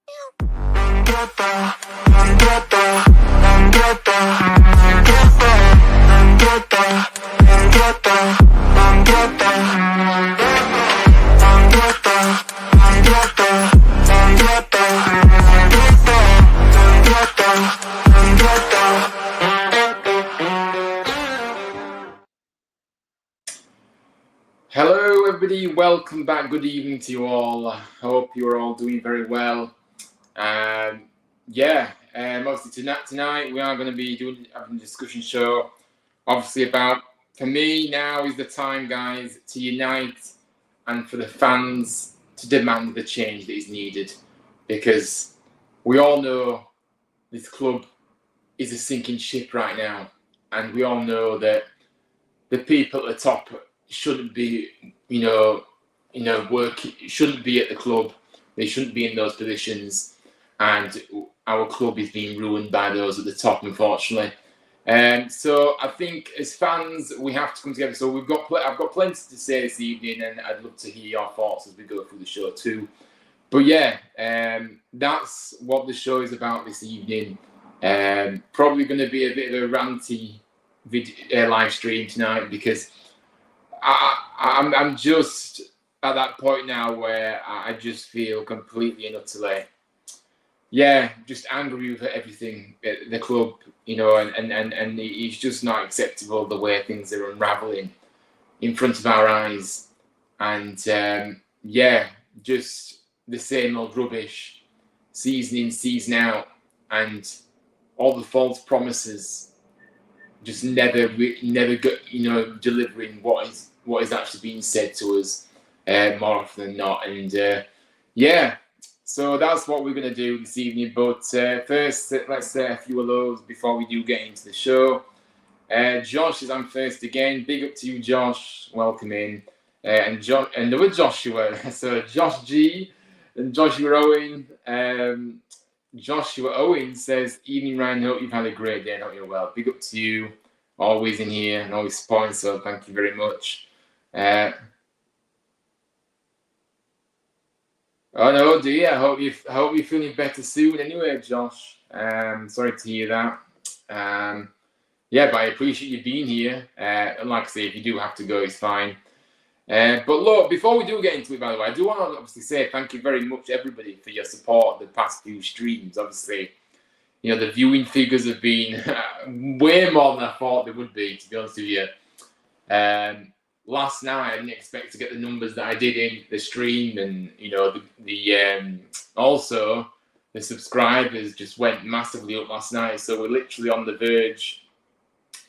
Hello everybody, welcome back, good evening to you all. I hope you're all doing very well. Obviously tonight we are going to be having a discussion show, obviously about, for me now is the time, guys, to unite and for the fans to demand the change that is needed, because we all know this club is a sinking ship right now, and we all know that the people at the top shouldn't be, shouldn't be at the club. They shouldn't be in those positions, and our club is being ruined by those at the top, unfortunately. So I think as fans, we have to come together. So I've got plenty to say this evening, and I'd love to hear your thoughts as we go through the show too. But yeah, that's what the show is about this evening. Probably going to be a bit of a ranty live stream tonight, because I'm just at that point now where I just feel completely and utterly, just angry with everything at the club, and it's just not acceptable the way things are unraveling in front of our eyes, and just the same old rubbish, season in, season out, and all the false promises just never delivering what is actually being said to us more often than not. And so that's what we're going to do this evening. But first, let's say a few hellos before we do get into the show. Josh is on first again. Big up to you, Josh. Welcome in. And another Joshua. So Josh G and Joshua Owen. Joshua Owen says, "Evening, Ryan. Hope you've had a great day and hope you're well." Big up to you. Always in here and always supporting, so thank you very much. Oh no, dear. I hope you're feeling better soon. Anyway, Josh. Sorry to hear that. But I appreciate you being here. And like I say, if you do have to go, it's fine. But look, before we do get into it, by the way, I do want to obviously say thank you very much, everybody, for your support the past few streams. Obviously, the viewing figures have been way more than I thought they would be, to be honest with you. Last night, I didn't expect to get the numbers that I did in the stream, and also the subscribers just went massively up last night. So we're literally on the verge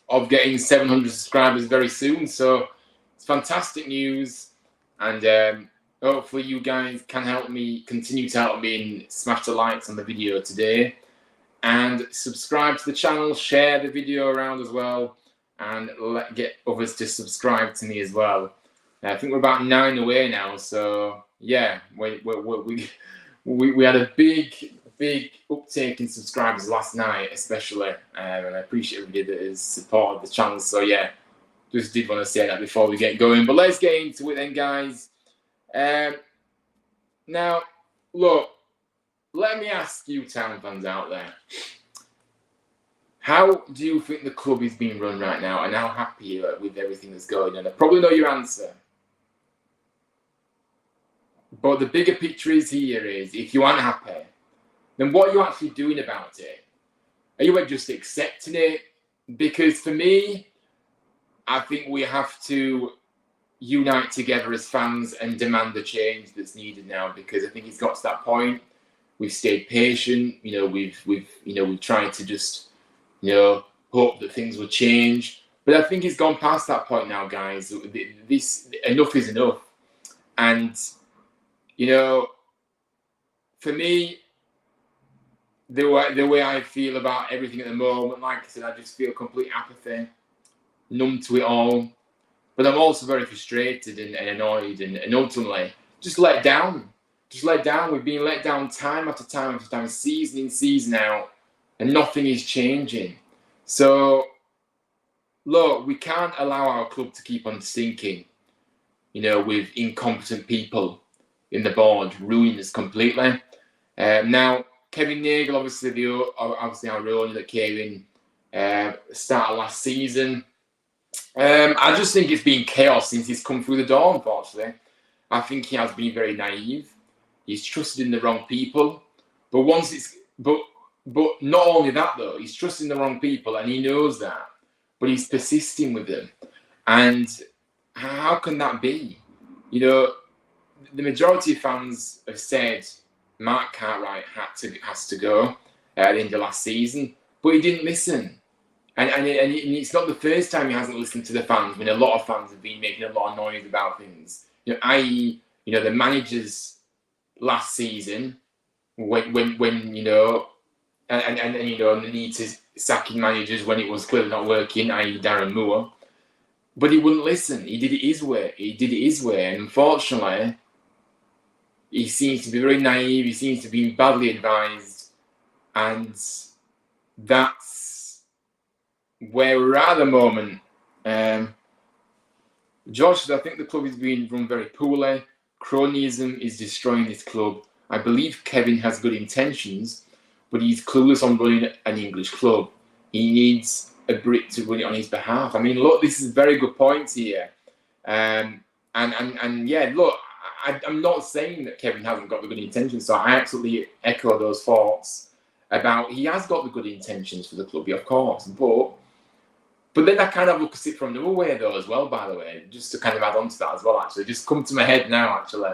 of getting 700 subscribers very soon. So it's fantastic news, and hopefully you guys can continue to help me and smash the likes on the video today. And subscribe to the channel, share the video around as well, and get others to subscribe to me as well. I think we're about 9 away now, so yeah, we had a big uptake in subscribers last night, especially, and I appreciate everybody that has supported the channel. So yeah, just did want to say that before we get going. But let's get into it then, guys. Now, look. Let me ask you, town fans out there, how do you think the club is being run right now, and how happy you are with everything that's going on? I probably know your answer. But the bigger picture is if you aren't happy, then what are you actually doing about it? Are you just accepting it? Because for me, I think we have to unite together as fans and demand the change that's needed now, because I think it's got to that point. We've stayed patient, we've tried to just, hope that things will change. But I think it's gone past that point now, guys. Enough is enough. And, for me, the way I feel about everything at the moment, like I said, I just feel complete apathy, numb to it all. But I'm also very frustrated and annoyed and ultimately just let down. We've been let down time after time after time, season in, season out, and nothing is changing. So, look, we can't allow our club to keep on sinking, with incompetent people in the board, ruining us completely. Now, Kevin Nagel, obviously our own that came in start of last season. I just think it's been chaos since he's come through the door, unfortunately. I think he has been very naive. He's trusted in the wrong people. But not only that though, he's trusting the wrong people and he knows that. But he's persisting with them. And how can that be? You know, the majority of fans have said Mark Cartwright has to go at the end of last season, but he didn't listen. And it's not the first time he hasn't listened to the fans. When a lot of fans have been making a lot of noise about things, i.e., the managers last season when the need to sacking managers when it was clearly not working, i.e., Darren Moore. But he wouldn't listen. He did it his way. And unfortunately, he seems to be very naive. He seems to be badly advised. And that's where we're at the moment. Josh, I think the club is being run very poorly. Cronyism is destroying this club. I believe Kevin has good intentions, but he's clueless on running an English club. He needs a Brit to run it on his behalf. I mean, look, this is very good points here. And yeah, look, I'm not saying that Kevin hasn't got the good intentions, so I absolutely echo those thoughts about he has got the good intentions for the club, of course, but then I kind of look at it from another way though as well, by the way, just to kind of add on to that as well, actually, just come to my head now, actually.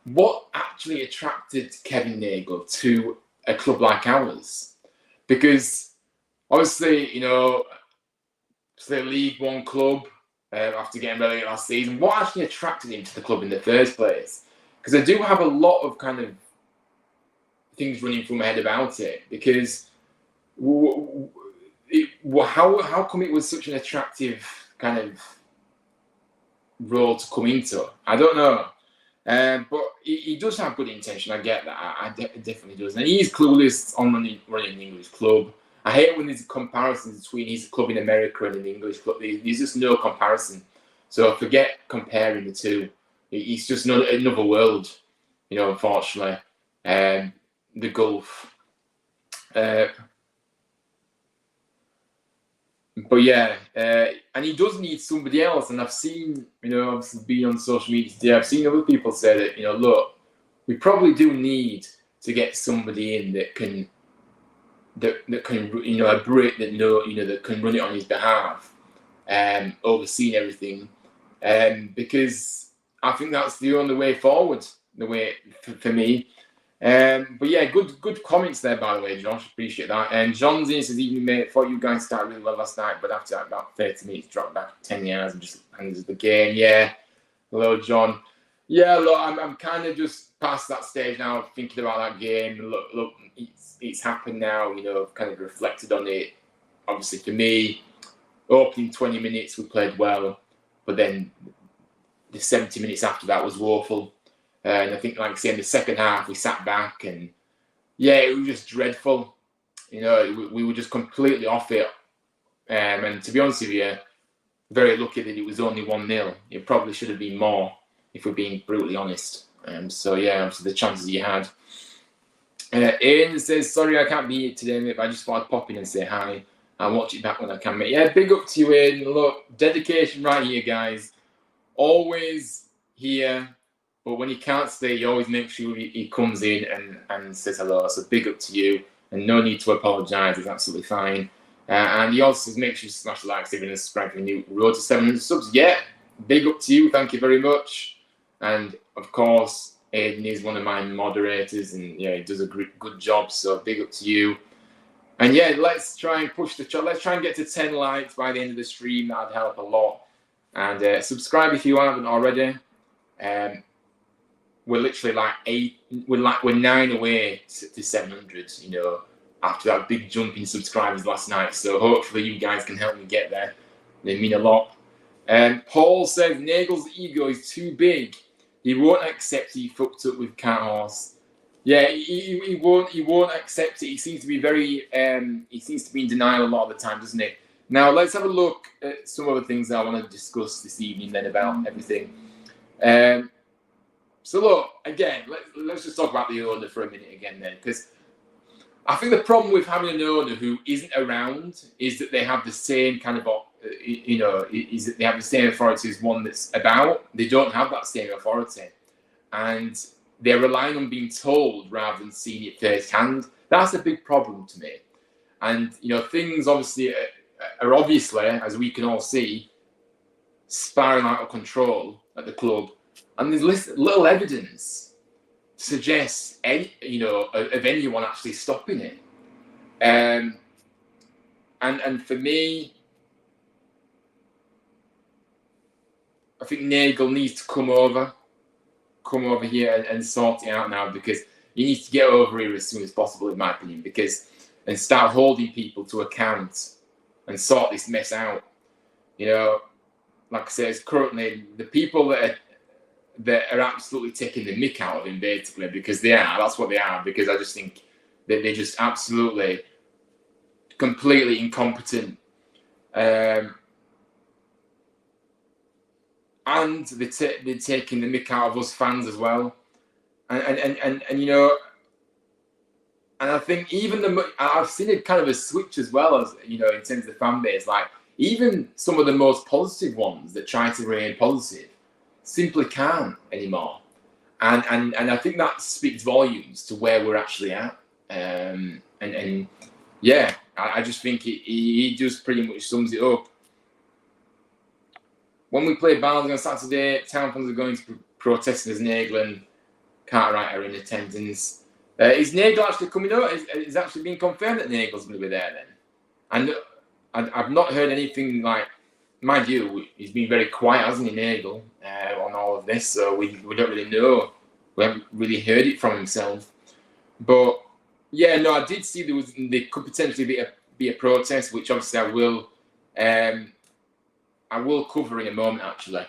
What actually attracted Kevin Nagel to a club like ours? Because obviously, it's a League One club after getting relegated last season. What actually attracted him to the club in the first place? Because I do have a lot of kind of things running through my head about it. Because how come it was such an attractive kind of role to come into? I don't know. But he does have good intention. I get that. Definitely does. And he's clueless on running an English club. I hate when there's comparisons between his club in America and an English club. There's just no comparison. So forget comparing the two. It's just another world, unfortunately. The Gulf. But yeah, and he does need somebody else. And I've seen, obviously being on social media today, I've seen other people say that, look, we probably do need to get somebody in that can, a Brit that can run it on his behalf, overseeing everything, because I think that's the only way forward. The way for me. But yeah, good comments there, by the way, Josh. Appreciate that. And John's in says, evening, mate. Thought you guys started really well last night, but after about 30 minutes, dropped back 10 yards and just handles the game. Yeah. Hello, John. Yeah, look, I'm kind of just past that stage now, thinking about that game. Look, it's happened now. I've kind of reflected on it. Obviously, for me, opening 20 minutes, we played well, but then the 70 minutes after that was woeful. And I think, like I say, in the second half, we sat back and, yeah, it was just dreadful. We were just completely off it. And to be honest with you, very lucky that it was only 1-0. It probably should have been more, if we're being brutally honest. So, yeah, obviously the chances you had. Ian says, sorry, I can't be here today, mate, but I just thought I'd pop in and say hi. I'll watch it back when I can, mate. Yeah, big up to you, Ian. Look, dedication right here, guys. Always here. But when he can't stay, he always makes sure he comes in and says hello. So big up to you. And no need to apologise. It's absolutely fine. And he also says, make sure you smash the like, even subscribe for the new road to 700 subs. Yeah, big up to you. Thank you very much. And, of course, Aidan is one of my moderators. And, yeah, he does a good job. So big up to you. And, yeah, let's try and push the chat. Let's try and get to 10 likes by the end of the stream. That would help a lot. And subscribe if you haven't already. We're literally like 8. We're 9 away to 700. After that big jump in subscribers last night. So hopefully you guys can help me get there. They mean a lot. Paul says Nagel's ego is too big. He won't accept he fucked up with Cat Horse. Yeah, he won't accept it. He seems to be very. He seems to be in denial a lot of the time, doesn't he? Now let's have a look at some other things that I want to discuss this evening then about everything. So look, again, let's just talk about the owner for a minute again then, because I think the problem with having an owner who isn't around is that they have the same kind of, is that they have the same authority as one that's about. They don't have that same authority. And they're relying on being told rather than seeing it firsthand. That's a big problem to me. And, things obviously are obviously, as we can all see, spiraling out of control at the club. And there's little evidence to suggest of anyone actually stopping it. And for me, I think Nagel needs to come over here and sort it out now, because he needs to get over here as soon as possible, in my opinion, and start holding people to account and sort this mess out. Like I say, it's currently the people that are absolutely taking the mick out of him, basically, because that's what they are, because I just think that they're just absolutely completely incompetent. And they're taking the mick out of us fans as well. And I think I've seen it kind of a switch as well, as in terms of the fan base. Like, even some of the most positive ones that try to remain positive simply can't anymore. And I think that speaks volumes to where we're actually at. I just think he just pretty much sums it up. When we play Barnsley on Saturday, town fans are going to be protesting as Nagel and Cartwright are in attendance. Is Nagel actually coming out? Is actually being confirmed that Nagel's going to be there then? And I've not heard anything, like, mind you, he's been very quiet, hasn't he, Nagel, on all of this, so we don't really know. We haven't really heard it from himself. But, I did see there could potentially be a protest, which obviously I will cover in a moment, actually.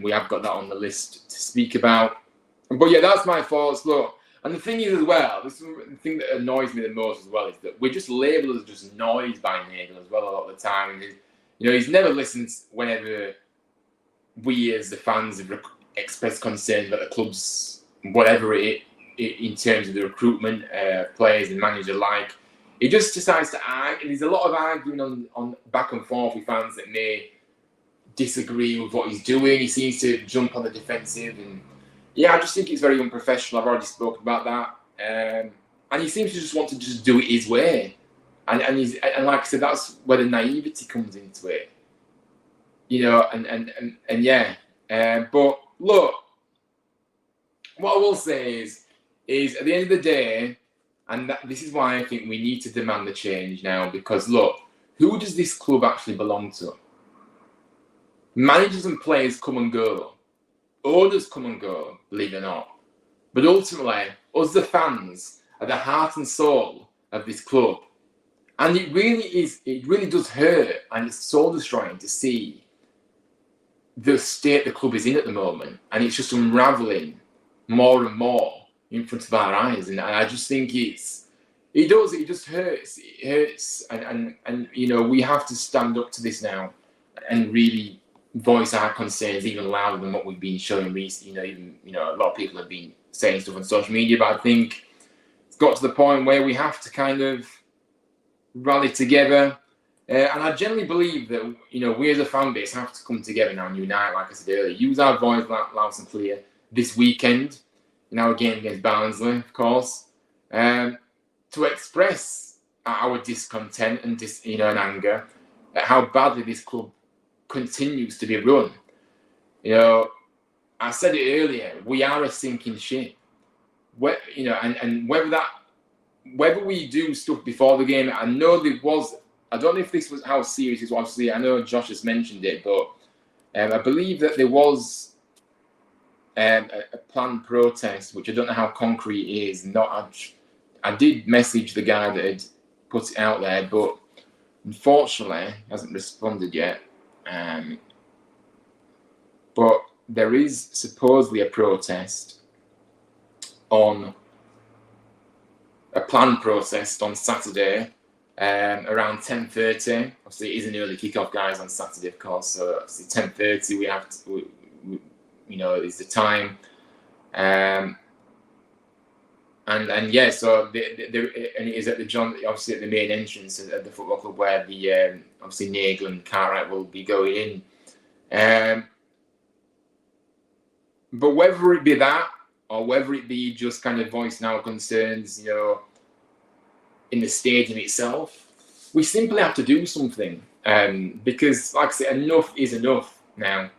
We have got that on the list to speak about. But that's my thoughts. Look, and the thing is as well, this is the thing that annoys me the most as well, is that we're just labelled as just noise by Nagel as well a lot of the time. And he's never listened whenever we as the fans have expressed concerns about the club's whatever in terms of the recruitment, players and manager alike. He just decides to argue. There's a lot of arguing on back and forth with fans that may disagree with what he's doing. He seems to jump on the defensive, and I just think it's very unprofessional. I've already spoken about that, and he seems to just want to just do it his way, and like I said, that's where the naivety comes into it, but look, what I will say is at the end of the day, and this is why I think we need to demand the change now, because look, who does this club actually belong to? Managers and players come and go. Owners come and go, believe it or not. But ultimately, us, the fans, are the heart and soul of this club. And it really does hurt, and it's soul destroying to see the state the club is in at the moment. And it's just unravelling more and more in front of our eyes. And I just think it just hurts. It hurts. And we have to stand up to this now and really voice our concerns even louder than what we've been showing recently. A lot of people have been saying stuff on social media, but I think it's got to the point where we have to kind of rally together. And I generally believe that, we as a fan base have to come together now and unite, like I said earlier, use our voice loud and clear this weekend, in our game against Barnsley, of course, to express our discontent and and anger at how badly this club continues to be run. I said it earlier, we are a sinking ship. And whether we do stuff before the game, I know I don't know if this was how serious it was. Obviously, I know Josh has mentioned it, but I believe that there was a planned protest, which I don't know how concrete it is. I did message the guy that had put it out there, but unfortunately hasn't responded yet. But there is supposedly a protest a planned protest on Saturday around 10:30. Obviously, it is an early kickoff, guys, on Saturday, of course. So obviously 10:30, we have to, is the time. And yeah, so and it is at the obviously at the main entrance at the football club where the obviously Nagel and Cartwright will be going in. But whether it be that or whether it be just kind of voicing our concerns, in the stadium itself, we simply have to do something. Because, like I said, enough is enough now.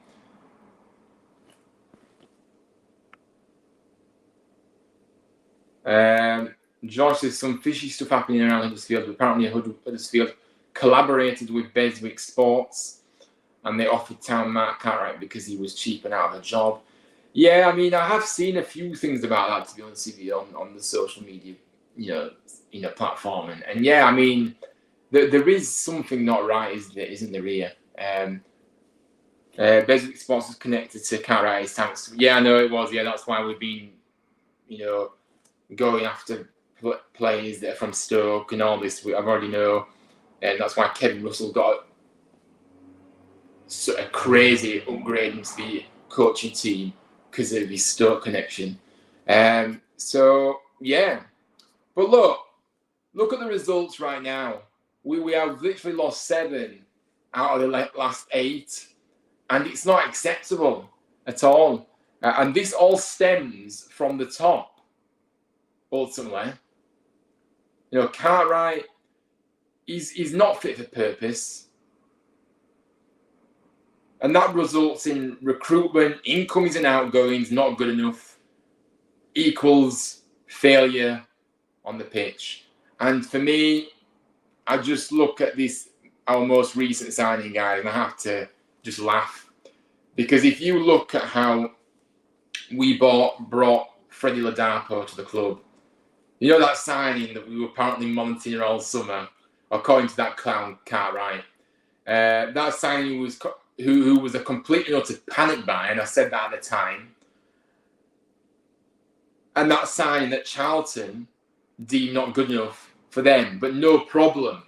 George says some fishy stuff happening around Huddersfield. Apparently, Huddersfield collaborated with Beswick Sports, and they offered Town Mark Cartwright because he was cheap and out of a job. Yeah, I mean, I have seen a few things about that, to be honest with you, on the social media, platform, and yeah, I mean, there is something not right, isn't there here? Beswick Sports was connected to Cartwright's town. Yeah, I know it was. Yeah, that's why we've been, going after players that are from Stoke and all this. I've already know, and that's why Kevin Russell got a crazy upgrade into the coaching team because of his Stoke connection. So yeah, but look at the results right now. We have literally lost 7 out of the last 8, and it's not acceptable at all. And this all stems from the top. Ultimately, Cartwright, he's not fit for purpose, and that results in recruitment, incomings and outgoings not good enough, equals failure on the pitch. And for me, I just look at our most recent signing, guys, and I have to just laugh, because if you look at how we brought Freddie Ladapo to the club. That signing that we were apparently monitoring all summer, according to that clown Cartwright. That signing was who was a complete and utter panic buy, and I said that at the time. And that signing that Charlton deemed not good enough for them, but no problem.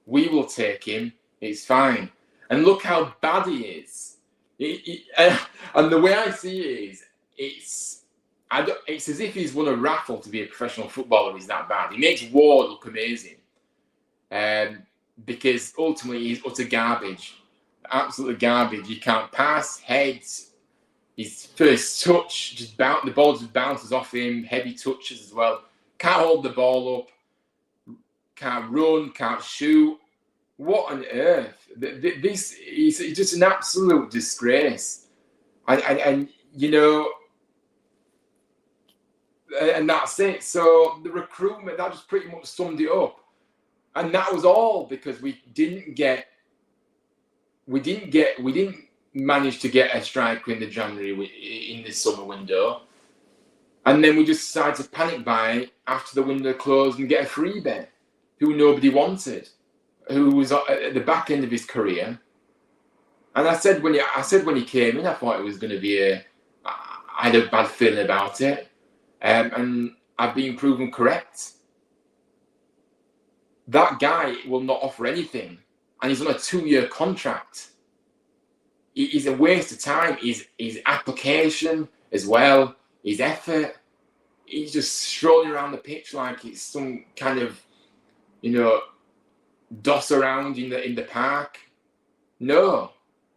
We will take him. It's fine. And look how bad he is. And the way I see it is, it's as if he's won a raffle to be a professional footballer. He's that bad. He makes Ward look amazing. Because ultimately he's utter garbage. Absolute garbage. You can't pass, heads. His first touch, the ball just bounces off him. Heavy touches as well. Can't hold the ball up. Can't run, can't shoot. What on earth? This is just an absolute disgrace. And that's it. So the recruitment, that just pretty much summed it up. And that was all because we didn't manage to get a striker in the January in the summer window. And then we just decided to panic buy after the window closed and get a freebie who nobody wanted, who was at the back end of his career. And I said when he came in, I thought it was going to be I had a bad feeling about it. And I've been proven correct. That guy will not offer anything. And he's on a 2-year contract. He's a waste of time. His application as well, his effort. He's just strolling around the pitch like it's some kind of, doss around in the park. No,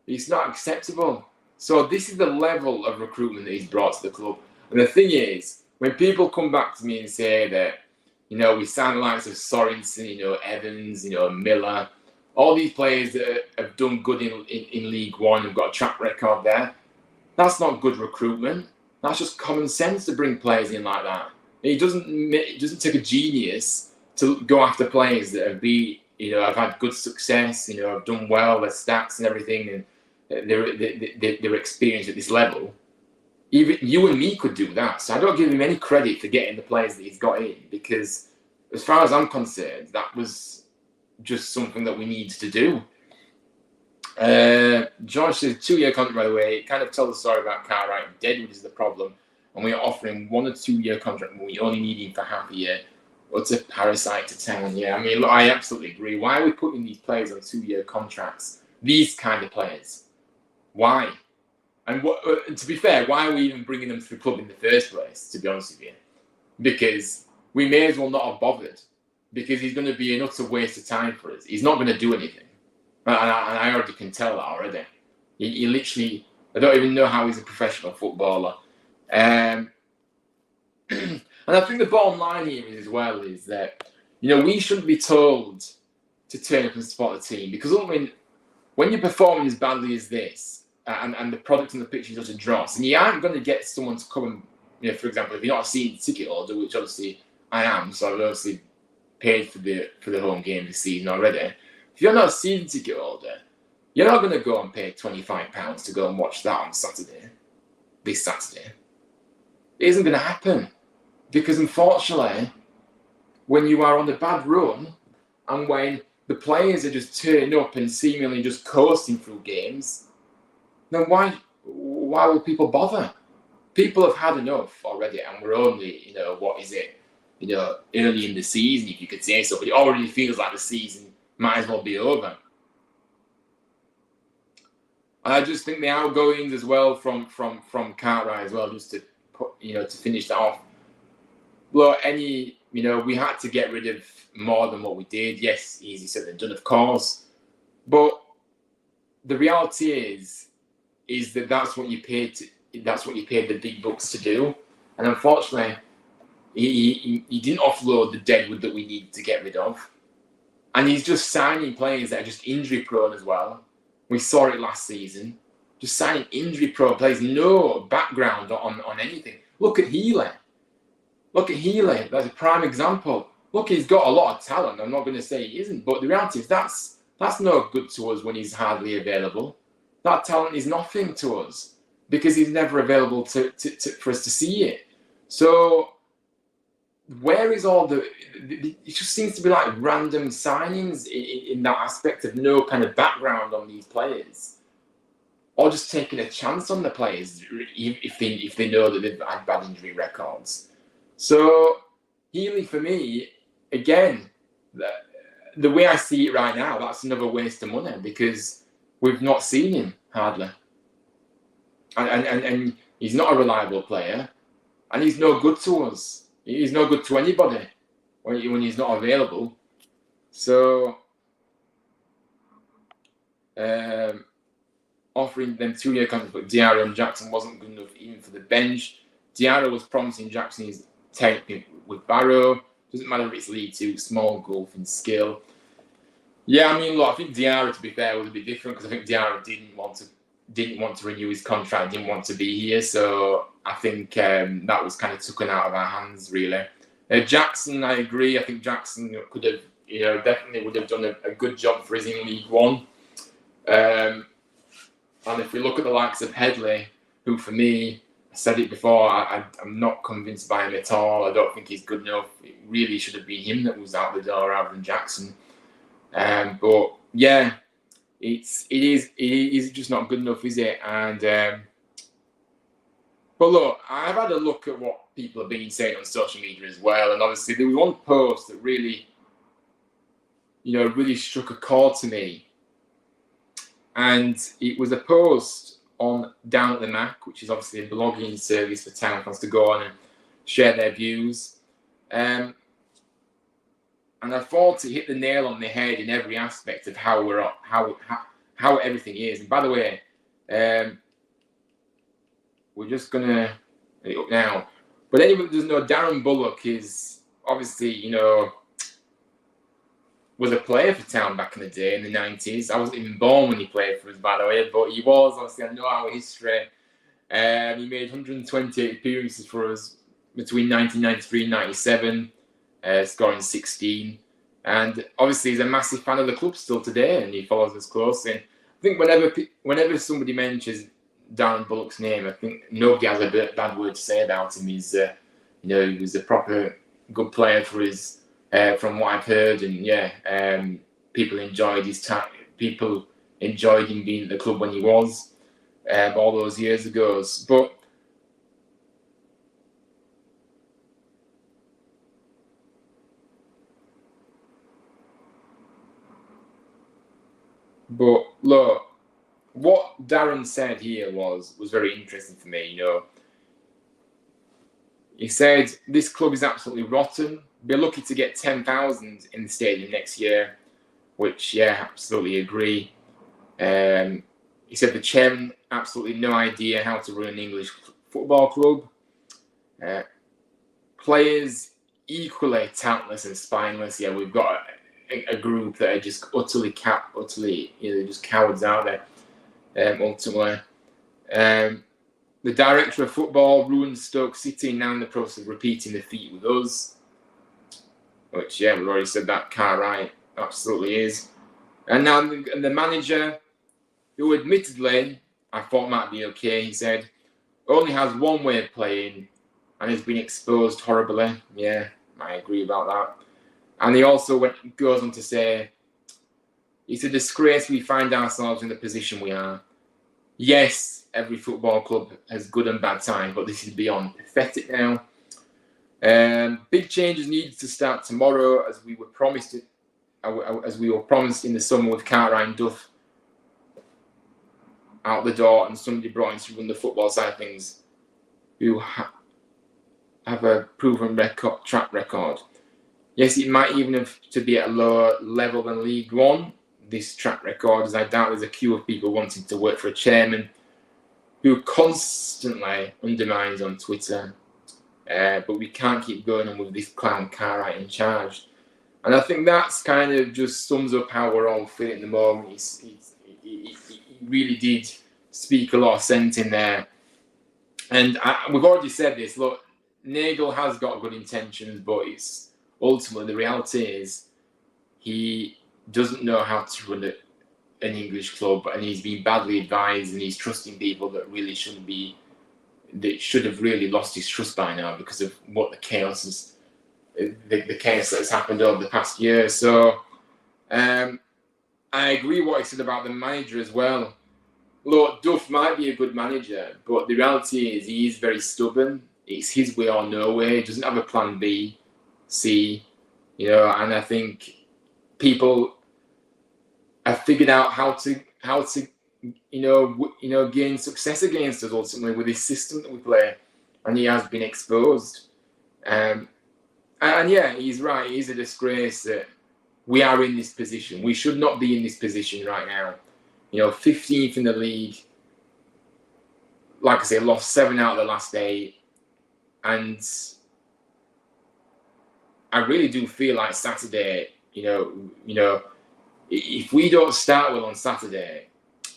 it's not acceptable. So this is the level of recruitment that he's brought to the club. And the thing is, when people come back to me and say that, we signed the likes of Sorensen, Evans, Miller, all these players that have done good in League One and got a track record there, that's not good recruitment. That's just common sense to bring players in like that. It doesn't take a genius to go after players that have had good success, have done well, their stats and everything, and they're experienced at this level. Even you and me could do that. So I don't give him any credit for getting the players that he's got in, because as far as I'm concerned, that was just something that we needed to do. George says 2-year contract, by the way. It kind of tells the story about Cartwright. Deadwood is the problem, and we are offering 1 or 2-year contract when we only need him for half a year. What's a parasite to town? Yeah, I mean, look, I absolutely agree. Why are we putting these players on 2-year contracts? These kind of players. Why? And to be fair, why are we even bringing them to the club in the first place, to be honest with you? Because we may as well not have bothered, because he's going to be an utter waste of time for us. He's not going to do anything. And I already can tell that already. He literally, I don't even know how he's a professional footballer. And I think the bottom line here is, as well, is that, we shouldn't be told to turn up and support the team, because when you're performing as badly as this, and the product on the pitch is just a dross, and you aren't going to get someone to come and, for example, if you're not a season ticket holder, which obviously I am, so I've obviously paid for the home game this season already. If you're not a season ticket holder, you're not going to go and pay £25 to go and watch that on Saturday, this Saturday. It isn't going to happen, because unfortunately, when you are on a bad run, and when the players are just turning up and seemingly just coasting through games, then why will people bother? People have had enough already, and we're only, what is it, early in the season, if you could say so, but it already feels like the season might as well be over. And I just think the outgoings as well from Cartwright as well, just to put, to finish that off. Well, we had to get rid of more than what we did. Yes, easy said than done, of course. But the reality is that that's what you paid the big bucks to do. And unfortunately, he didn't offload the deadwood that we needed to get rid of. And he's just signing players that are just injury prone as well. We saw it last season. Just signing injury prone players, no background on anything. Look at Healy. That's a prime example. Look, he's got a lot of talent. I'm not going to say he isn't, but the reality is that's no good to us when he's hardly available. That talent is nothing to us because he's never available for us to see it. So where is all it just seems to be like random signings in that aspect of no kind of background on these players, or just taking a chance on the players if they know that they've had bad injury records. So Healy, for me, again, the way I see it right now, that's another waste of money because we've not seen him hardly, and he's not a reliable player, and he's no good to us. He's no good to anybody when he's not available. So offering them 2-year contracts, but Diarra and Jackson wasn't good enough even for the bench. Diarra was promising Jackson his technique with Barrow. Doesn't matter if it's League 2, small golf and skill. Yeah, I mean, look, I think Diarra, to be fair, was a bit different because I think Diarra didn't want to renew his contract, didn't want to be here. So I think that was kind of taken out of our hands, really. Jackson, I agree. I think Jackson could have, definitely would have done a good job for us in League One. And if we look at the likes of Headley, who for me, I said it before, I'm not convinced by him at all. I don't think he's good enough. It really should have been him that was out the door rather than Jackson. But yeah, it is just not good enough, is it? And but look, I've had a look at what people have been saying on social media as well, and obviously there was one post that really, really struck a chord to me, and it was a post on Down at the Mac, which is obviously a blogging service for town fans to go on and share their views. And I thought it hit the nail on the head in every aspect of how everything is. And by the way, we're just gonna get it up now. But anyone that doesn't know, Darren Bullock is obviously, was a player for Town back in the day in the 90s. I wasn't even born when he played for us, by the way, but he was. Obviously, I know our history. He made 128 appearances for us between 1993 and 97. Scoring 16, and obviously he's a massive fan of the club still today, and he follows us closely. And I think whenever somebody mentions Darren Bullock's name, I think nobody has a bad word to say about him. He's, he was a proper good player for us, from what I've heard, and people enjoyed his time. People enjoyed him being at the club when he was, all those years ago. But look, what Darren said here was very interesting for me. You know, he said this club is absolutely rotten. Be lucky to get 10,000 in the stadium next year, which absolutely agree. He said the chairman absolutely no idea how to run an English football club. Players equally talentless and spineless. Yeah, we've got a group that are just utterly just cowards out there. Ultimately, the director of football ruined Stoke City, now in the process of repeating the feat with us. Which we've already said that. Cartwright absolutely is. And now the manager, who admittedly I thought might be okay, he said, only has one way of playing and has been exposed horribly. Yeah, I agree about that. And he also goes on to say, it's a disgrace we find ourselves in the position we are. Yes, every football club has good and bad times, but this is beyond pathetic now. Big changes needed to start tomorrow, as we were promised in the summer, with Cartwright and Duff out the door and somebody brought in to run the football side of things who have a proven track record. Yes, it might even have to be at a lower level than League One, this track record, as I doubt there's a queue of people wanting to work for a chairman who constantly undermines on Twitter. But we can't keep going on with this clown Cartwright in charge. And I think that's kind of just sums up how we're all feeling at the moment. He really did speak a lot of sense in there. And we've already said this. Look, Nagel has got good intentions, but it's ultimately the reality is he doesn't know how to run an English club, and he's been badly advised, and he's trusting people that really shouldn't be. That should have really lost his trust by now because of what the chaos that has happened over the past year. So I agree what he said about the manager as well. Look, Duff might be a good manager, but the reality is he is very stubborn. It's his way or no way. He doesn't have a plan B, C, you know. And I think people have figured out how to gain success against us ultimately with this system that we play, and he has been exposed. And he's right. It is a disgrace that we are in this position. We should not be in this position right now. 15th in the league. Like I say, lost 7 out of the last 8, and I really do feel like Saturday. If we don't start well on Saturday,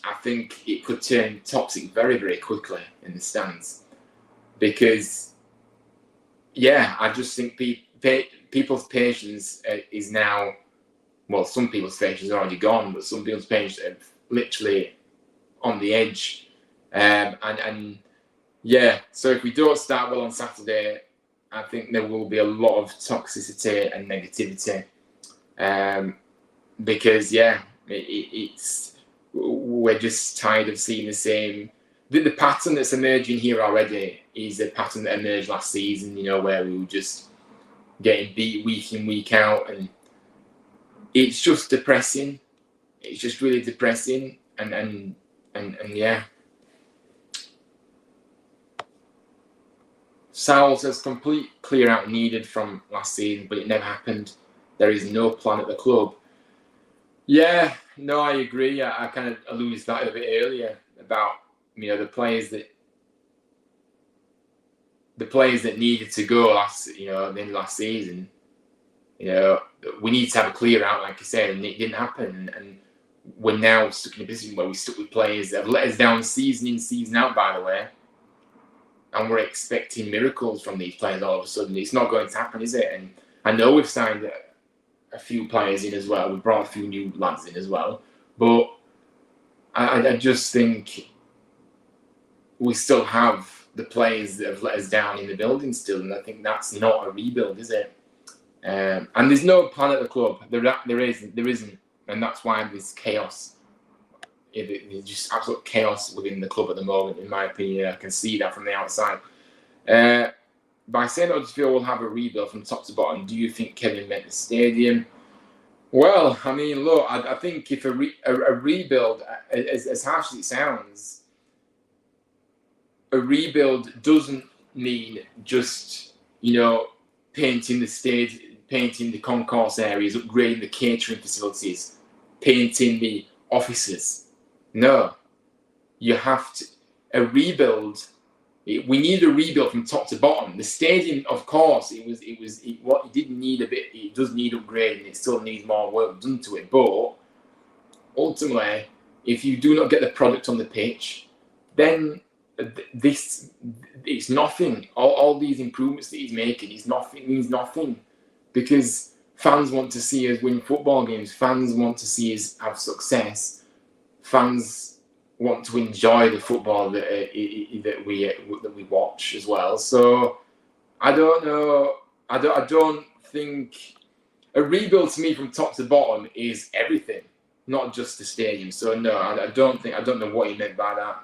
I think it could turn toxic very, very quickly in the stands. Because, I just think people's patience is now, well, some people's patience is already gone, but some people's patience are literally on the edge. So if we don't start well on Saturday, I think there will be a lot of toxicity and negativity. Because, we're just tired of seeing the same. The pattern that's emerging here already is a pattern that emerged last season, where we were just getting beat week in, week out. And it's just depressing. It's just really depressing. And Sal says complete clear out needed from last season, but it never happened. There is no plan at the club. Yeah, no, I agree. I kind of alluded to that a bit earlier about the players that needed to go at the end of last season. We need to have a clear out, like I said, and it didn't happen. And we're now stuck in a position where we're stuck with players that have let us down season in, season out, by the way. And we're expecting miracles from these players all of a sudden. It's not going to happen, is it? And I know we've signed a few players in as well. We've brought a few new lads in as well. But I just think we still have the players that have let us down in the building still. And I think that's not a rebuild, is it? And there's no plan at the club. There isn't. And that's why there's chaos. There's just absolute chaos within the club at the moment, in my opinion. I can see that from the outside. By saying Huddersfield will have a rebuild from top to bottom, do you think Kevin meant the stadium? Well, I mean, look, I think if a rebuild, as harsh as it sounds, a rebuild doesn't mean just, painting the stage, painting the concourse areas, upgrading the catering facilities, painting the offices. No, you have to, a rebuild. We need a rebuild from top to bottom. The stadium, of course, it didn't need a bit. It does need upgrading. It still needs more work done to it. But ultimately, if you do not get the product on the pitch, then this it's nothing. All these improvements that he's making means nothing, because fans want to see us win football games. Fans want to see us have success. Fans want to enjoy the football that we watch as well. So I don't know. I don't think a rebuild to me from top to bottom is everything, not just the stadium. So no, I don't know what he meant by that.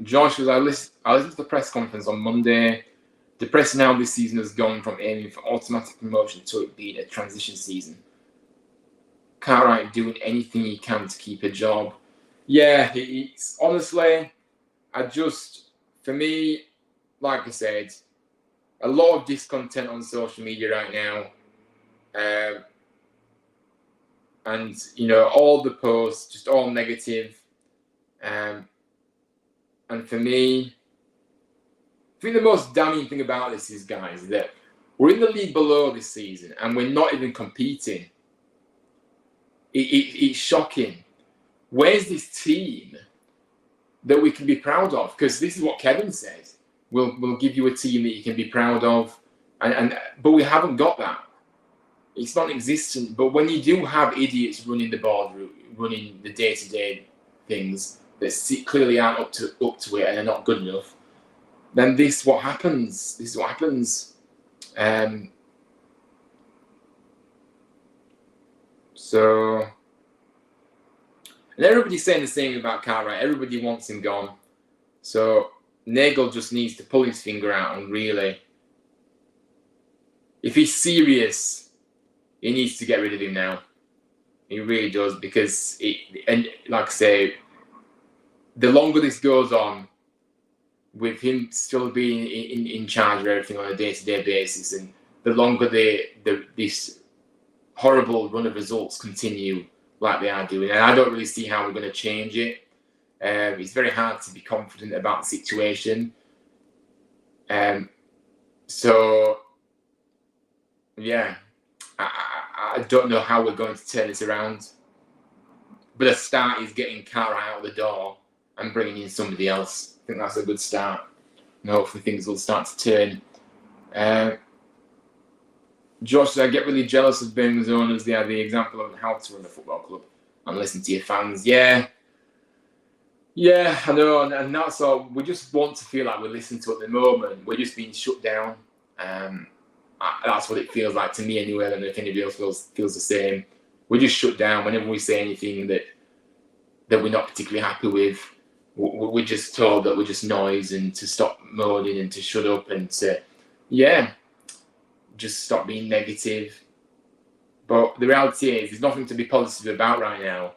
Josh was, I listened to the press conference on Monday. The press now this season has gone from aiming for automatic promotion to it being a transition season. Cartwright doing anything he can to keep a job. Yeah, it's honestly, for me, like I said, a lot of discontent on social media right now. And, all the posts, just all negative. And for me, I think the most damning thing about this is, guys, that we're in the league below this season and we're not even competing. It's shocking. Where's this team that we can be proud of? Because this is what Kevin said. We'll give you a team that you can be proud of, but we haven't got that. It's non-existent. But when you do have idiots running the boardroom, running the day-to-day things that clearly aren't up to it and are not good enough, then this is what happens. This is what happens. So, and everybody's saying the same about Cartwright. Everybody wants him gone. So Nagel just needs to pull his finger out and really, if he's serious, he needs to get rid of him now. He really does, because and like I say, the longer this goes on, with him still being in charge of everything on a day-to-day basis, and the longer this horrible run of results continue like they are doing, and I don't really see how we're going to change it. It's very hard to be confident about the situation. So yeah, I don't know how we're going to turn this around. But a start is getting Cartwright out the door and bringing in somebody else. I think that's a good start. And hopefully things will start to turn. Josh, I get really jealous of Birmingham's owners. They are the example of how to run a football club and listen to your fans. Yeah, I know, and that's all. We just want to feel like we're listened to at the moment. We're just being shut down. That's what it feels like to me anyway. I don't know if anybody else feels the same. We're just shut down whenever we say anything that we're not particularly happy with. We're just told that we're just noise and to stop moaning and to shut up and to, just stop being negative. But the reality is, there's nothing to be positive about right now.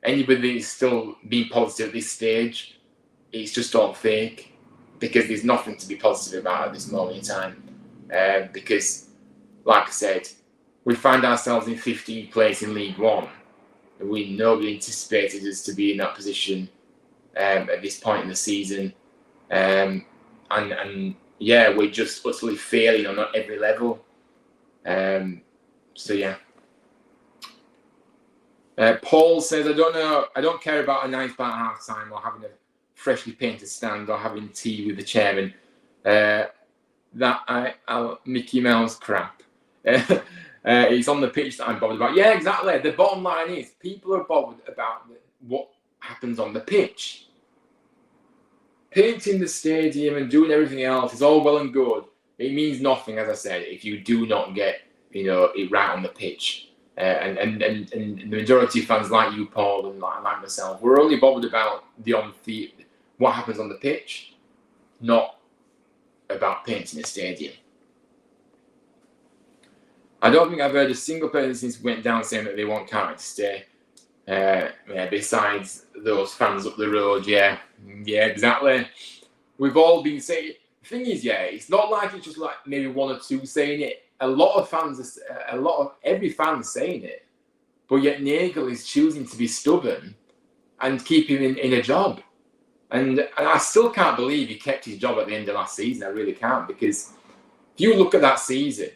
Anybody that's still being positive at this stage, it's just all fake, because there's nothing to be positive about at this moment in time. Because, like I said, we find ourselves in 15th place in League One. Nobody anticipated us to be in that position at this point in the season. And we're just utterly failing on every level. So yeah. Paul says, I don't care about a nice bar at half time or having a freshly painted stand or having tea with the chairman. Mickey Mouse crap. It's on the pitch that I'm bothered about. Yeah, exactly. The bottom line is, people are bothered about what happens on the pitch. Painting the stadium and doing everything else is all well and good. It means nothing, as I said, if you do not get it right on the pitch. And the majority of fans like you, Paul, and like myself, we're only bothered about what happens on the pitch, not about painting a stadium. I don't think I've heard a single person since we went down saying that they want Cant to stay. Besides those fans up the road, yeah, exactly. We've all been saying. The thing is, it's not like it's just like maybe one or two saying it. Every fan's saying it, but yet Nagel is choosing to be stubborn and keep him in a job. And I still can't believe he kept his job at the end of last season. I really can't, because if you look at that season,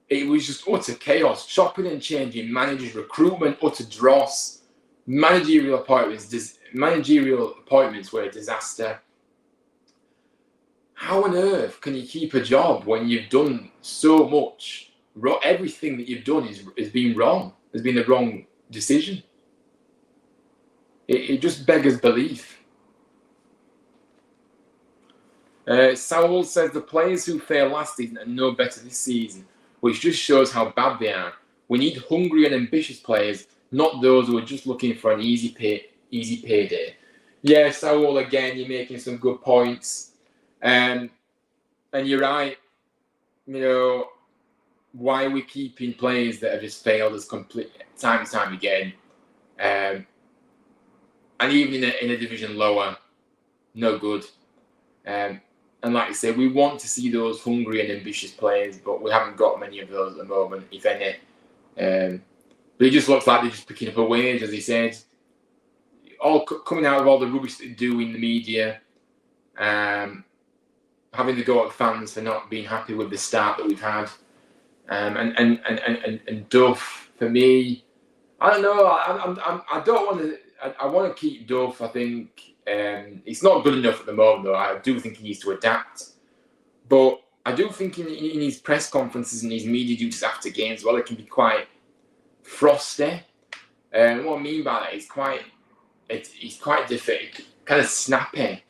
it was just utter chaos, chopping and changing managers, recruitment, utter dross, managerial appointments were a disaster. How on earth can you keep a job when you've done so much? Everything that you've done has been wrong. Has been the wrong decision. It just beggars belief. Saul says the players who failed last season are no better this season, which just shows how bad they are. We need hungry and ambitious players, not those who are just looking for an easy payday. Yeah, Saul, again, you're making some good points. And you're right. Why are we keeping players that have just failed us time and time again? And even in a division lower, no good. And like I say, we want to see those hungry and ambitious players, but we haven't got many of those at the moment, if any. But it just looks like they're just picking up a wage, as he said. All coming out of all the rubbish they do in the media, having to go at fans for not being happy with the start that we've had. And Duff, for me, I don't know. I don't want to. I want to keep Duff. I think it's not good enough at the moment, though. I do think he needs to adapt. But I do think in his press conferences and his media duties after games, well, it can be quite frosty. And what I mean by that is he's quite different, kind of snappy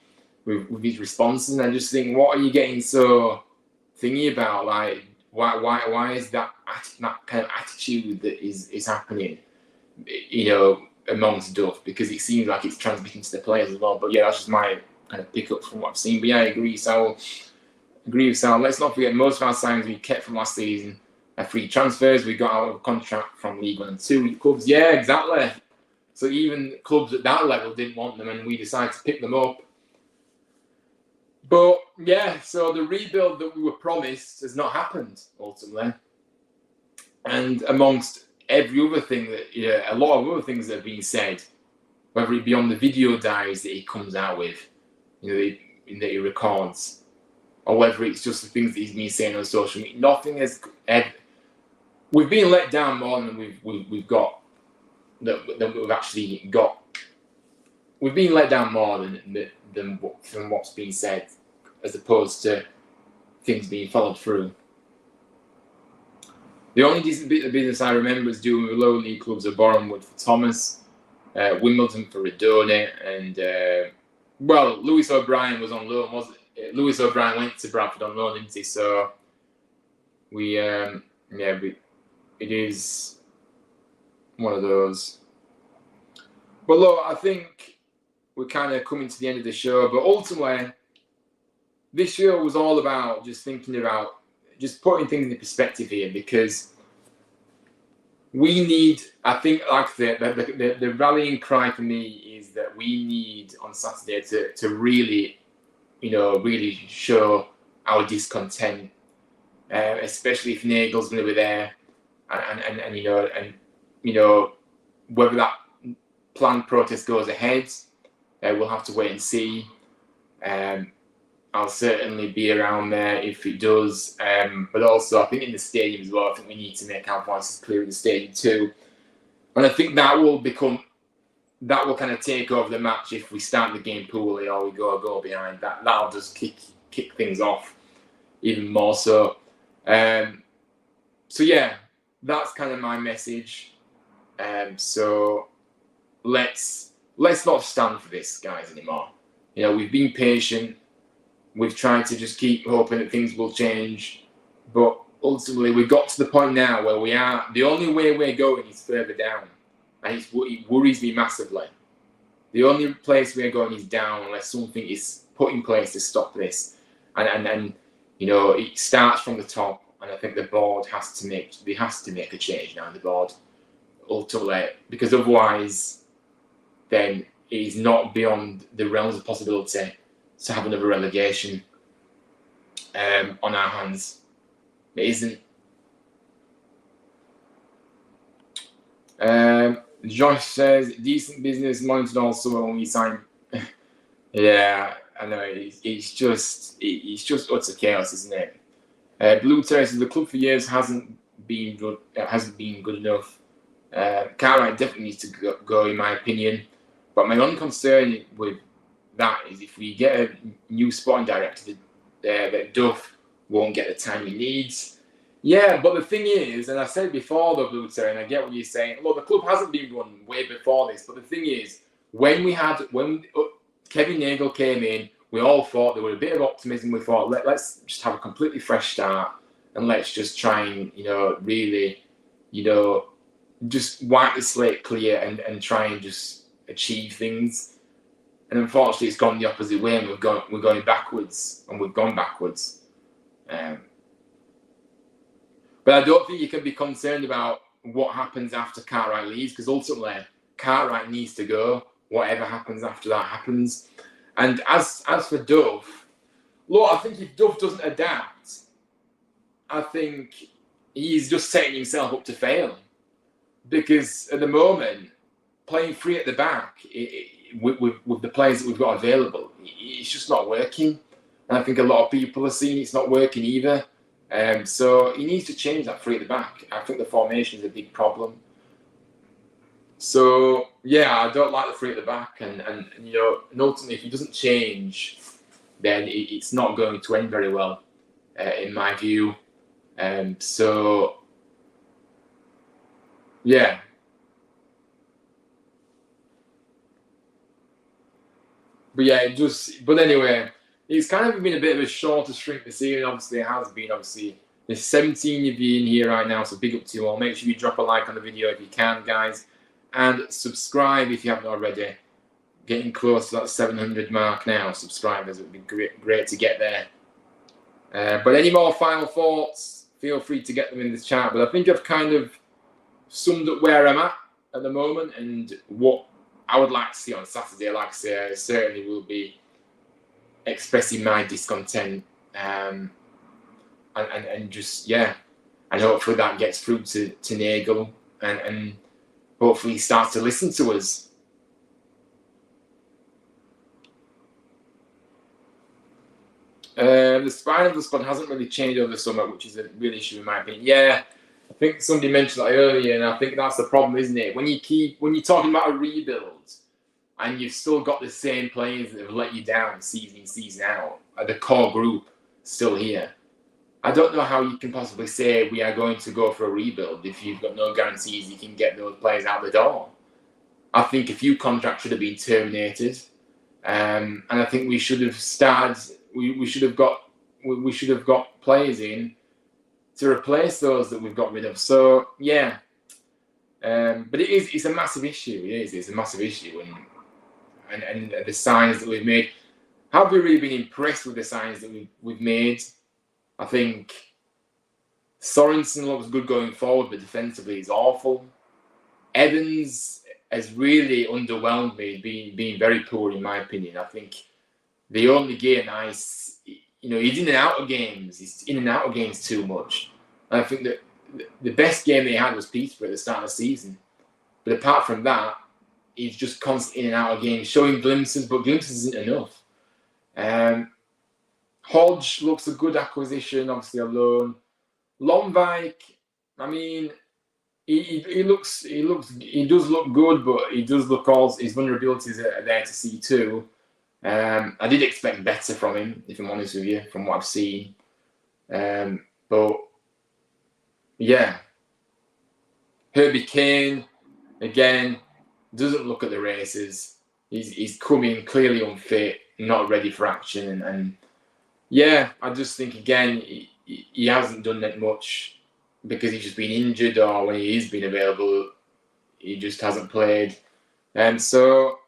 with his responses. And I just think, what are you getting so thingy about? Like, why is that kind of attitude that is happening, amongst Duff? Because it seems like it's transmitting to the players as well. But yeah, that's just my kind of pick up from what I've seen. But yeah, I agree with Sal. Let's not forget, most of our signings we kept from last season are free transfers. We got out of contract from League 1 and 2 clubs. Yeah, exactly. So even clubs at that level didn't want them, and we decided to pick them up. But yeah, so the rebuild that we were promised has not happened ultimately. And amongst every other thing that, a lot of other things that have been said, whether it be on the video diaries that he comes out with, that he records, or whether it's just the things that he's been saying on social media, nothing has ever. We've been let down more than we've got. That we've actually got. We've been let down more than what's been said, as opposed to things being followed through. The only decent bit of business I remember is doing with low league clubs are Bournemouth for Thomas, Wimbledon for Redone, and Lewis O'Brien was on loan, wasn't it? Lewis O'Brien went to Bradford on loan, didn't he? So it is one of those. But look, I think we're kind of coming to the end of the show. But ultimately, this show was all about just thinking about, just putting things in perspective here, because we need, I think, like the rallying cry for me is that we need on Saturday to really, really show our discontent, especially if Nagel's going to be there, and whether that planned protest goes ahead, we'll have to wait and see. I'll certainly be around there if it does. But also, I think in the stadium as well, I think we need to make our voices clear in the stadium too. And I think that will kind of take over the match if we start the game poorly or we go a goal behind. That'll just kick things off even more so. So yeah, that's kind of my message. So let's not stand for this, guys, anymore. We've been patient. We've tried to just keep hoping that things will change. But ultimately, we've got to the point now where we are. The only way we're going is further down. And it worries me massively. The only place we're going is down unless something is put in place to stop this. And it starts from the top. and I think the board has to make a change now. The board ultimately, because otherwise, then it is not beyond the realms of possibility to have another relegation on our hands. It isn't. Josh says, decent business monitored all summer when we sign. Yeah, I know. It's just utter chaos, isn't it? Blue Terrace, the club for years hasn't been good enough. Cartwright definitely needs to go, in my opinion. But my only concern with that is if we get a new sporting director, that Duff won't get the time he needs. Yeah, but the thing is, and I said before, though, Blue Terry, and I get what you're saying. Look, the club hasn't been run way before this, but the thing is, when Kevin Nagel came in, we all thought there was a bit of optimism. We thought, let's just have a completely fresh start, and let's just try and, really, just wipe the slate clear and try and just achieve things. And unfortunately, it's gone the opposite way, and we're going backwards, and we've gone backwards. But I don't think you can be concerned about what happens after Cartwright leaves, because ultimately Cartwright needs to go. Whatever happens after that happens. And as for Duff, look, I think if Duff doesn't adapt, I think he's just setting himself up to fail. Because at the moment, playing free at the back with the players that we've got available, it's just not working. And I think a lot of people are seeing it's not working either. So he needs to change that free at the back. I think the formation is a big problem. So yeah, I don't like the free at the back, and ultimately, if he doesn't change, then it's not going to end very well, in my view. So yeah. But yeah, but anyway, it's kind of been a bit of a shorter streak this year. Obviously, it has been. Obviously, there's 17 of you in here right now, so big up to you all. Make sure you drop a like on the video if you can, guys, and subscribe if you haven't already. Getting close to that 700 mark now. Subscribers, it would be great to get there. But any more final thoughts? Feel free to get them in the chat. But I think I've kind of summed up where I'm at the moment and what I would like to see on Saturday. Like I say, I certainly will be expressing my discontent, and just, yeah, and hopefully that gets through to Nagel, and hopefully he starts to listen to us. The spine of the squad hasn't really changed over the summer, which is a real issue in my opinion. Yeah, I think somebody mentioned that earlier, and I think that's the problem, isn't it? When you're talking about a rebuild, and you've still got the same players that have let you down season in, season out, the core group still here. I don't know how you can possibly say we are going to go for a rebuild if you've got no guarantees you can get those players out the door. I think a few contracts should have been terminated, and I think we should have started. We should have got players in to replace those that we've got rid of. So yeah, but it's a massive issue. It's a massive issue, and the signs that we've made. Have we really been impressed with the signs that we've made? I think Sorensen looks good going forward, but defensively he's awful. Evans has really underwhelmed me, being very poor in my opinion. I think the only game he's in and out of games. He's in and out of games too much. And I think that the best game they had was Peterborough at the start of the season. But apart from that, he's just constantly in and out of games, showing glimpses, but glimpses isn't enough. Hodge looks a good acquisition, obviously a loan. Lomvik, I mean, he does look good, but he does look also, his vulnerabilities are there to see too. I did expect better from him, if I'm honest with you, from what I've seen. But yeah, Herbie Kane again doesn't look at the races. He's coming clearly unfit, not ready for action, and yeah, I just think again he hasn't done that much because he's just been injured, or when he is been available, he just hasn't played, and so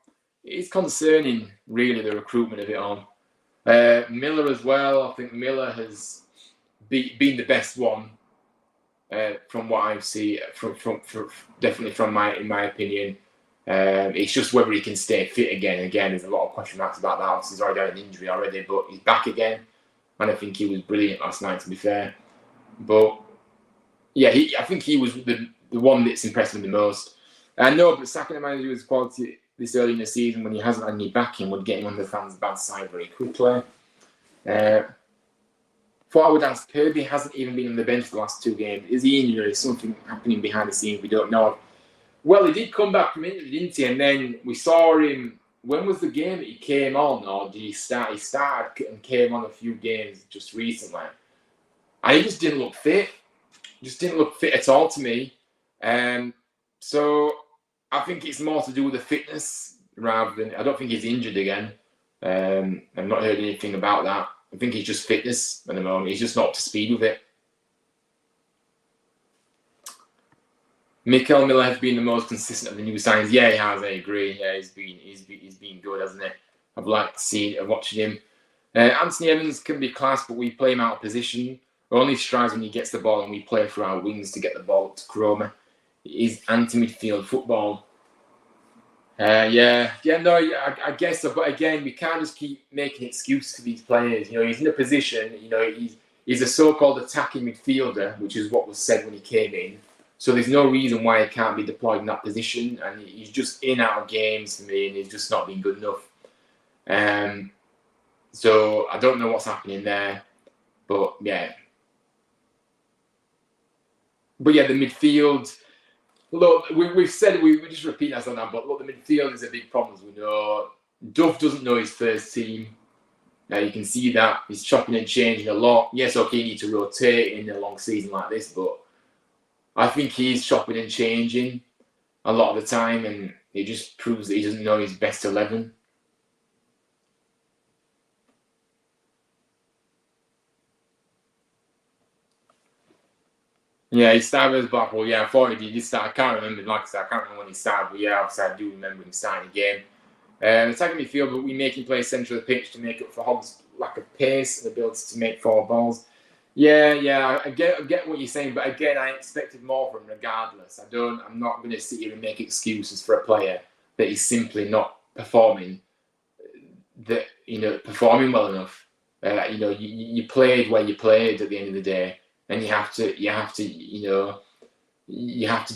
it's concerning, really, the recruitment of it all. Miller as well. I think Miller has being the best one from what I see. From definitely in my opinion. It's just whether he can stay fit again. Again, there's a lot of question marks about that. Obviously, he's already had an injury already, but he's back again, and I think he was brilliant last night. To be fair, but yeah, I think he was the one that's impressed me the most. I know, but sacking a manager with quality this early in the season when he hasn't had any backing would get him on the fans' bad side very quickly. Thought I would ask, Kirby hasn't even been on the bench for the last 2 games. Is he injured? Is something happening behind the scenes we don't know? Well, he did come back from injury, didn't he? And then we saw him. When was the game that he came on, or did he start? He started and came on a few games just recently. And he just didn't look fit. Just didn't look fit at all to me. So I think it's more to do with the fitness rather than. I don't think he's injured again. I've not heard anything about that. I think he's just fitness at the moment. He's just not up to speed with it. Mikael Miller has been the most consistent of the new signings. Yeah, he has. I agree. Yeah, he's been good, hasn't he? I've liked watching him. Anthony Evans can be class, but we play him out of position. Only strives when he gets the ball, and we play through our wings to get the ball up to Chroma. It is anti-midfield football. I guess so. But again, we can't just keep making excuses for these players. He's in a position. He's a so-called attacking midfielder, which is what was said when he came in. So there's no reason why he can't be deployed in that position, and he's just in out of games for me, and he's just not been good enough. So I don't know what's happening there, but yeah. But yeah, the midfield. Look, we've said we just repeat ourselves now, but look, the midfield is a big problem, as we know. Duff doesn't know his first team. Now you can see that he's chopping and changing a lot. Yes, okay, you need to rotate in a long season like this, but I think he's chopping and changing a lot of the time, and it just proves that he doesn't know his best 11. Yeah, he started with Blackpool. Yeah, I thought he did start. I can't remember. Like I said, I can't remember when he started, but yeah, obviously I do remember him starting the game. Attacking midfield, but we make him play centre of the pitch to make up for Hobbs' lack of pace and ability to make forward balls. Yeah, I get what you're saying, but again, I expected more from him regardless. I'm not going to sit here and make excuses for a player that is simply not performing well enough. You played where you played at the end of the day, and you have to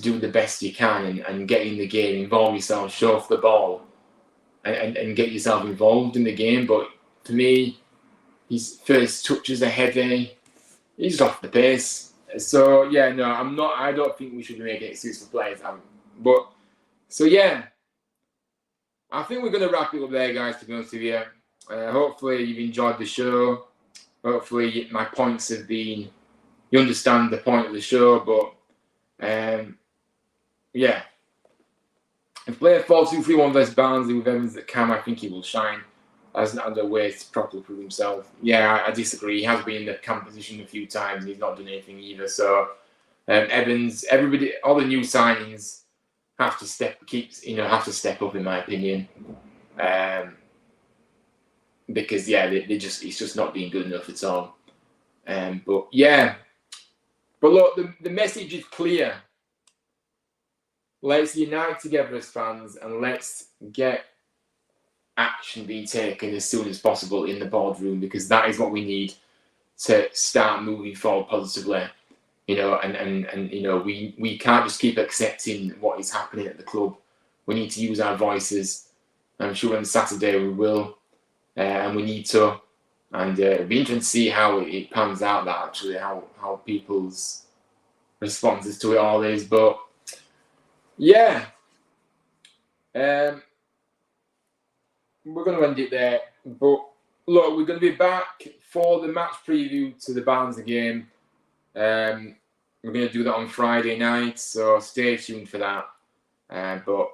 do the best you can and get in the game, involve yourself, show off the ball, and get yourself involved in the game. But for me, his first touches are heavy. He's off the pace. So yeah, no, I'm not. I don't think we should be making excuses for players. But so yeah, I think we're going to wrap it up there, guys. To be honest with you, hopefully you've enjoyed the show. Hopefully my points have been. You understand the point of the show, but yeah. If player 4-2-3-1 versus Barnsley with Evans at Cam, I think he will shine. Hasn't had a way to properly prove himself. Yeah, I disagree. He has been in the Cam position a few times, and he's not done anything either. So Evans, everybody, all the new signings have to step up, in my opinion. Because it's just not being good enough at all. But yeah. But look, the message is clear. Let's unite together as fans, and let's get action being taken as soon as possible in the boardroom, because that is what we need to start moving forward positively. We can't just keep accepting what is happening at the club. We need to use our voices. I'm sure on Saturday we will, and we need to. And it'll be interesting to see how it pans out. That actually, how people's responses to it all is. But yeah, we're going to end it there. But look, we're going to be back for the match preview to the Barnsley game. We're going to do that on Friday night, so stay tuned for that. But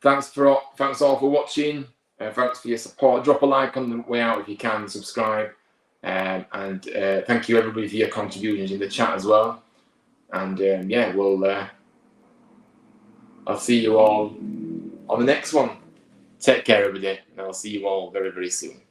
thanks all for watching. Thanks for your support. Drop a like on the way out if you can. Subscribe. And thank you everybody for your contributions in the chat as well. And I'll see you all on the next one. Take care, everybody, and I'll see you all very, very soon.